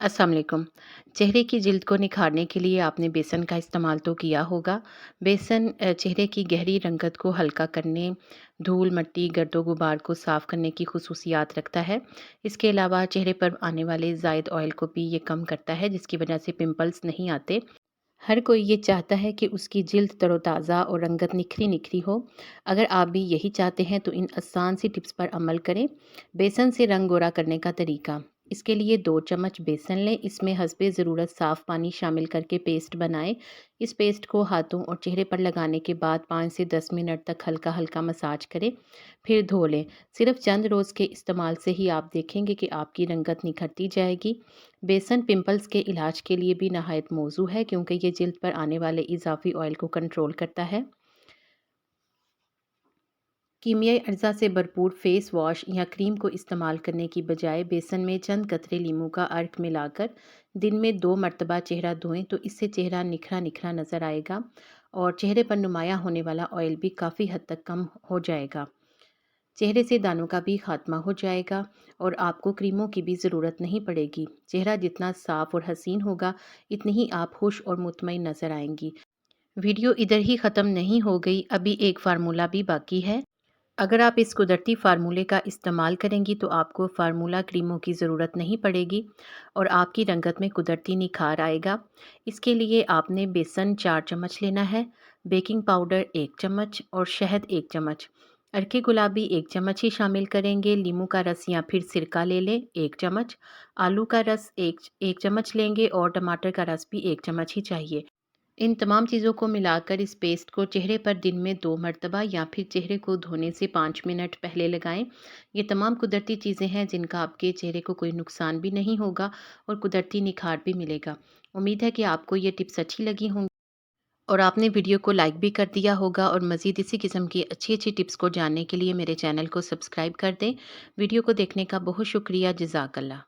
अस्सलाम वालेकुम। चेहरे की जिल्द को निखारने के लिए आपने बेसन का इस्तेमाल तो किया होगा। बेसन चेहरे की गहरी रंगत को हल्का करने, धूल, मिट्टी, गर्दो गुबार को साफ़ करने की ख़ुसूसियात रखता है। इसके अलावा चेहरे पर आने वाले ज़ायद ऑयल को भी ये कम करता है, जिसकी वजह से पिंपल्स नहीं आते। हर कोई ये चाहता है कि उसकी जिल्द तरोताज़ा और रंगत निखरी-निखरी हो। अगर आप भी यही चाहते हैं तो इन आसान सी टिप्स पर अमल करें। बेसन से रंग गोरा करने का तरीका। इसके लिए 2 चम्मच बेसन लें, इसमें हस्बे ज़रूरत साफ़ पानी शामिल करके पेस्ट बनाएं। इस पेस्ट को हाथों और चेहरे पर लगाने के बाद 5 से 10 मिनट तक हल्का-हल्का मसाज करें, फिर धो लें। सिर्फ चंद रोज़ के इस्तेमाल से ही आप देखेंगे कि आपकी रंगत निखरती जाएगी। बेसन पिंपल्स के इलाज के लिए भी नहायत मौजू है, क्योंकि ये जिल्द पर आने वाले इजाफी ऑयल को कंट्रोल करता है। कीमियाई अज्जा से भरपूर फेस वॉश या क्रीम को इस्तेमाल करने की बजाय बेसन में चंद कतरे लीमू का अर्क मिलाकर दिन में 2 मरतबा चेहरा धोएं, तो इससे चेहरा निखरा निखरा नज़र आएगा और चेहरे पर नुमायाँ होने वाला ऑयल भी काफ़ी हद तक कम हो जाएगा। चेहरे से दानों का भी खात्मा हो जाएगा और आपको क्रीमों की भी ज़रूरत नहीं पड़ेगी। चेहरा जितना साफ़ और हसीन होगा, इतनी ही आप खुश और मुतमईन नज़र आएंगी। वीडियो इधर ही ख़त्म नहीं हो गई, अभी एक फार्मूला भी बाकी है। अगर आप इस कुदरती फार्मूले का इस्तेमाल करेंगी तो आपको फार्मूला क्रीमों की ज़रूरत नहीं पड़ेगी और आपकी रंगत में कुदरती निखार आएगा। इसके लिए आपने बेसन 4 चम्मच लेना है, बेकिंग पाउडर 1 चम्मच और शहद 1 चम्मच। अरके गुलाबी 1 चम्मच ही शामिल करेंगे। नींबू का रस या फिर सिरका ले लें 1 चम्मच। आलू का रस 1 चम्मच लेंगे और टमाटर का रस भी 1 चम्मच ही चाहिए। इन तमाम चीज़ों को मिलाकर इस पेस्ट को चेहरे पर दिन में 2 मरतबा या फिर चेहरे को धोने से 5 मिनट पहले लगाएं। ये तमाम कुदरती चीज़ें हैं जिनका आपके चेहरे को कोई नुकसान भी नहीं होगा और कुदरती निखार भी मिलेगा। उम्मीद है कि आपको ये टिप्स अच्छी लगी होंगी और आपने वीडियो को लाइक भी कर दिया होगा, और मज़ीद इसी किस्म की अच्छी अच्छी टिप्स को जानने के लिए मेरे चैनल को सब्सक्राइब कर दें। वीडियो को देखने का बहुत शुक्रिया। जज़ाकल्लाह।